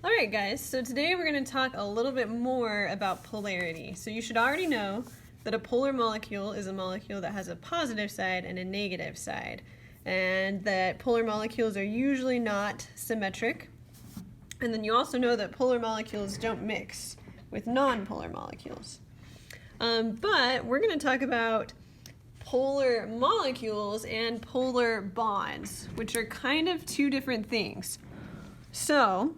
Alright guys, so today we're going to talk a little bit more about polarity. So you should already know that a polar molecule is a molecule that has a positive side and a negative side. And that polar molecules are usually not symmetric. And then you also know that polar molecules don't mix with nonpolar molecules. But we're going to talk about polar molecules and polar bonds, which are kind of two different things. So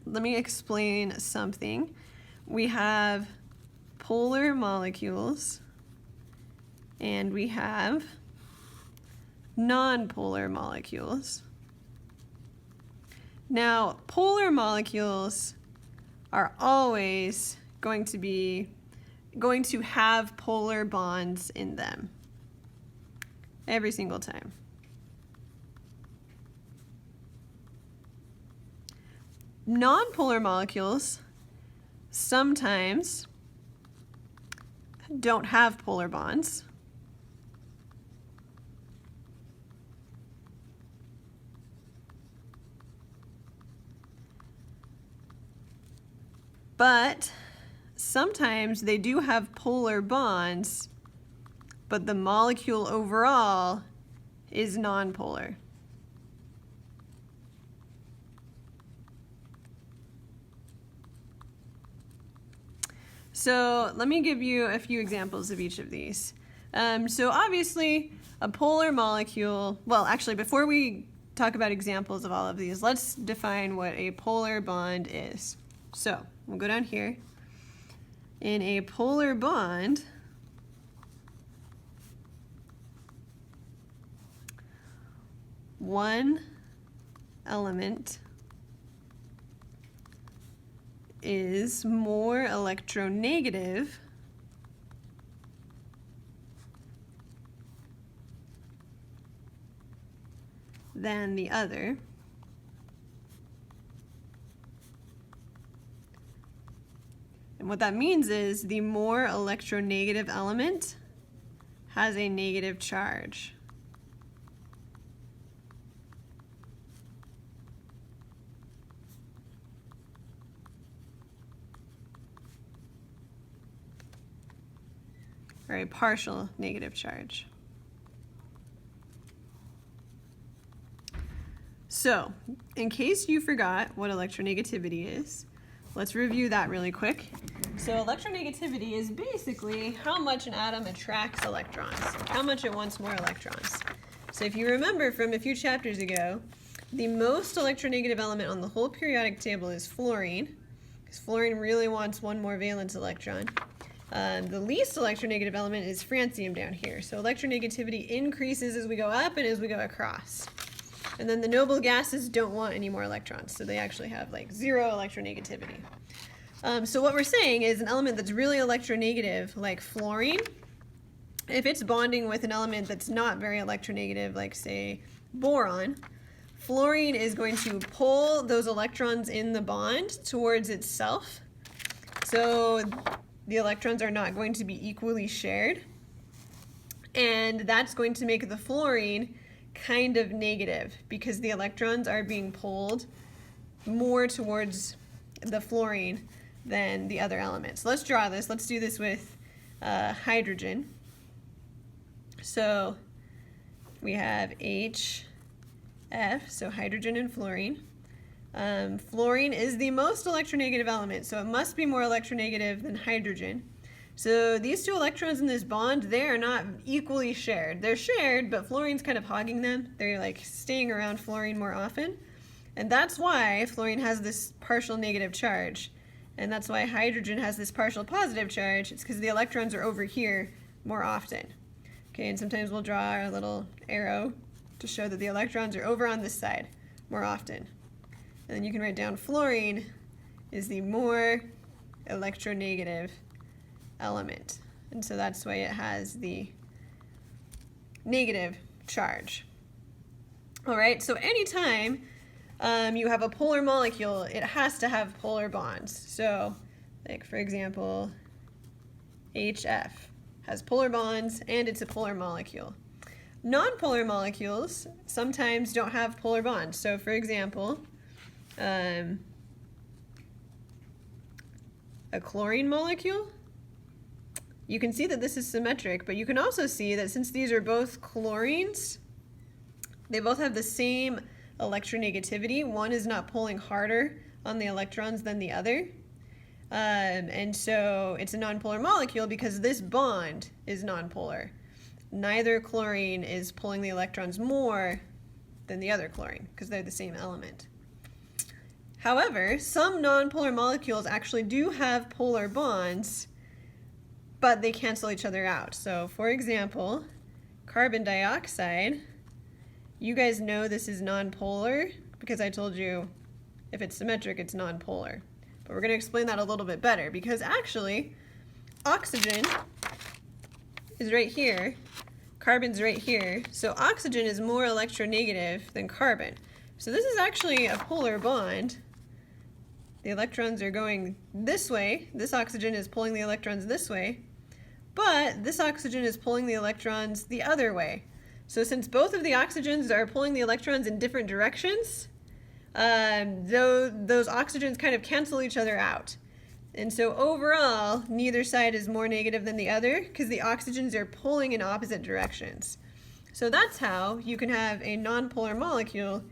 let me explain something. We have polar molecules and we have nonpolar molecules. Now, polar molecules are always going to have polar bonds in them every single time. Nonpolar molecules sometimes don't have polar bonds. But sometimes they do have polar bonds, but the molecule overall is nonpolar. So let me give you a few examples of each of these. So obviously a polar molecule, well actually before we talk about examples of all of these, let's define what a polar bond is. So we'll go down here. In a polar bond, one element is more electronegative than the other. And what that means is the more electronegative element has a negative charge. Or a partial negative charge. So, in case you forgot what electronegativity is, let's review that really quick. So electronegativity is basically how much an atom attracts electrons, how much it wants more electrons. So if you remember from a few chapters ago, the most electronegative element on the whole periodic table is fluorine, because fluorine really wants one more valence electron. The least electronegative element is francium down here. So electronegativity increases as we go up and as we go across. And then the noble gases don't want any more electrons, so they actually have like zero electronegativity. So what we're saying is an element that's really electronegative, like fluorine, if it's bonding with an element that's not very electronegative, like say boron, fluorine is going to pull those electrons in the bond towards itself. So the electrons are not going to be equally shared. And that's going to make the fluorine kind of negative because the electrons are being pulled more towards the fluorine than the other elements. Let's draw this. Let's do this with hydrogen. So we have HF, so hydrogen and fluorine. Fluorine is the most electronegative element, so it must be more electronegative than hydrogen. So these two electrons in this bond, they are not equally shared. They're shared, but fluorine's kind of hogging them. They're like staying around fluorine more often. And that's why fluorine has this partial negative charge. And that's why hydrogen has this partial positive charge. It's because the electrons are over here more often. Okay, and sometimes we'll draw our little arrow to show that the electrons are over on this side more often. And then you can write down fluorine is the more electronegative element. And so that's why it has the negative charge. All right, so anytime you have a polar molecule, it has to have polar bonds. So, like for example, HF has polar bonds and it's a polar molecule. Nonpolar molecules sometimes don't have polar bonds. So for example, a chlorine molecule, you can see that this is symmetric, but you can also see that since these are both chlorines, they both have the same electronegativity. One is not pulling harder on the electrons than the other. And so it's a nonpolar molecule because this bond is nonpolar. Neither chlorine is pulling the electrons more than the other chlorine because they're the same element. However, some nonpolar molecules actually do have polar bonds, but they cancel each other out. So for example, carbon dioxide, you guys know this is nonpolar because I told you if it's symmetric, it's nonpolar. But we're going to explain that a little bit better because actually oxygen is right here, carbon's right here, so oxygen is more electronegative than carbon. So this is actually a polar bond. The electrons are going this way, this oxygen is pulling the electrons this way, but this oxygen is pulling the electrons the other way. So since both of the oxygens are pulling the electrons in different directions, those oxygens kind of cancel each other out. And so overall, neither side is more negative than the other because the oxygens are pulling in opposite directions. So that's how you can have a nonpolar molecule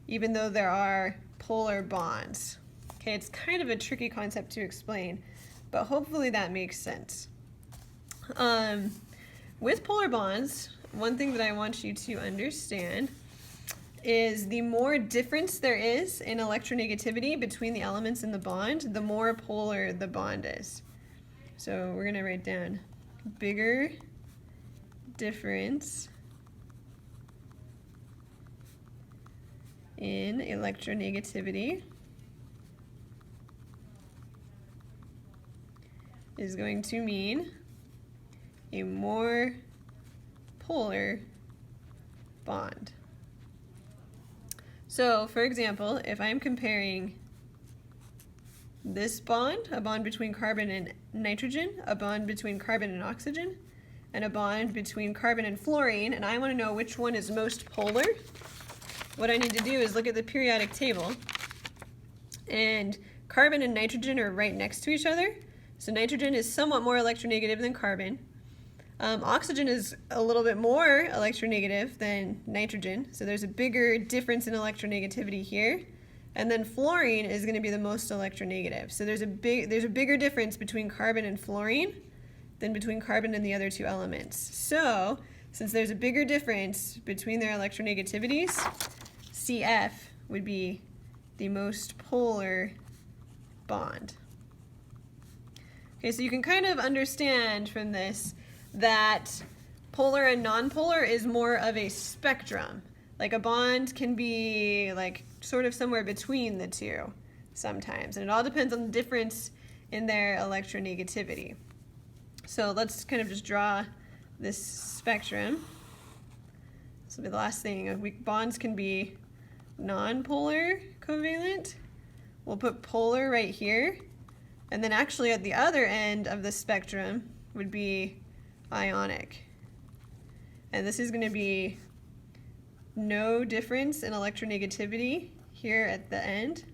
even though there are polar bonds. Okay, it's kind of a tricky concept to explain, but hopefully that makes sense. With polar bonds, one thing that I want you to understand is the more difference there is in electronegativity between the elements in the bond, the more polar the bond is. So we're going to write down bigger difference in electronegativity is going to mean a more polar bond. So, for example, if I'm comparing this bond, a bond between carbon and nitrogen, a bond between carbon and oxygen, and a bond between carbon and fluorine, and I want to know which one is most polar, what I need to do is look at the periodic table, and carbon and nitrogen are right next to each other. So nitrogen is somewhat more electronegative than carbon. Oxygen is a little bit more electronegative than nitrogen, so there's a bigger difference in electronegativity here. And then fluorine is going to be the most electronegative. So there's a bigger difference between carbon and fluorine than between carbon and the other two elements. So since there's a bigger difference between their electronegativities, CF would be the most polar bond. Okay, so you can kind of understand from this that polar and nonpolar is more of a spectrum. Like a bond can be like sort of somewhere between the two sometimes, and it all depends on the difference in their electronegativity. So let's kind of just draw this spectrum. This will be the last thing. Bonds can be nonpolar covalent. We'll put polar right here, and then actually at the other end of the spectrum would be ionic. And this is going to be no difference in electronegativity here at the end.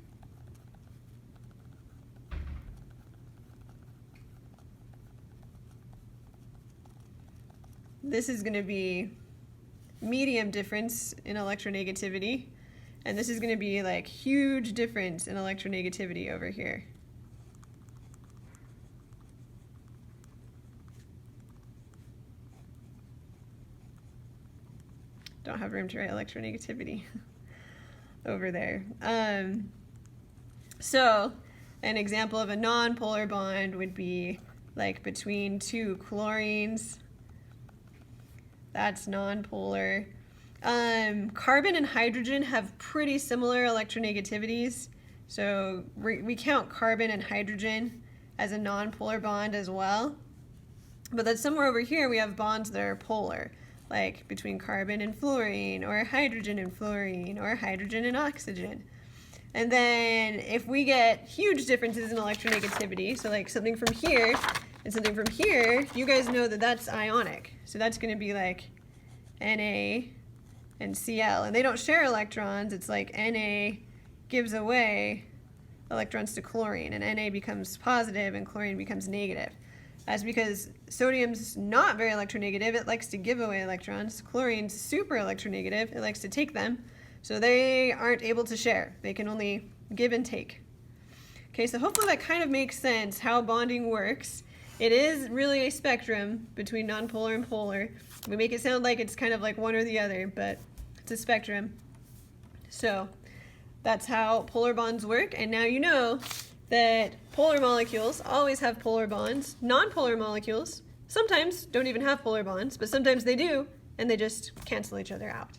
This is going to be medium difference in electronegativity, and this is going to be like huge difference in electronegativity over here. Don't have room to write electronegativity over there. So an example of a nonpolar bond would be like between two chlorines. That's nonpolar. Carbon and hydrogen have pretty similar electronegativities. So we count carbon and hydrogen as a nonpolar bond as well. But then somewhere over here we have bonds that are polar, like between carbon and fluorine, or hydrogen and fluorine, or hydrogen and oxygen. And then if we get huge differences in electronegativity, so like something from here and something from here, you guys know that that's ionic. So that's going to be like Na and Cl, and they don't share electrons. It's like Na gives away electrons to chlorine, and Na becomes positive and chlorine becomes negative. That's because sodium's not very electronegative. It likes to give away electrons. Chlorine's super electronegative. It likes to take them. So they aren't able to share. They can only give and take. Okay, so hopefully that kind of makes sense how bonding works. It is really a spectrum between nonpolar and polar. We make it sound like it's kind of like one or the other, but it's a spectrum. So that's how polar bonds work, and now you know that polar molecules always have polar bonds. Nonpolar molecules sometimes don't even have polar bonds, but sometimes they do, and they just cancel each other out.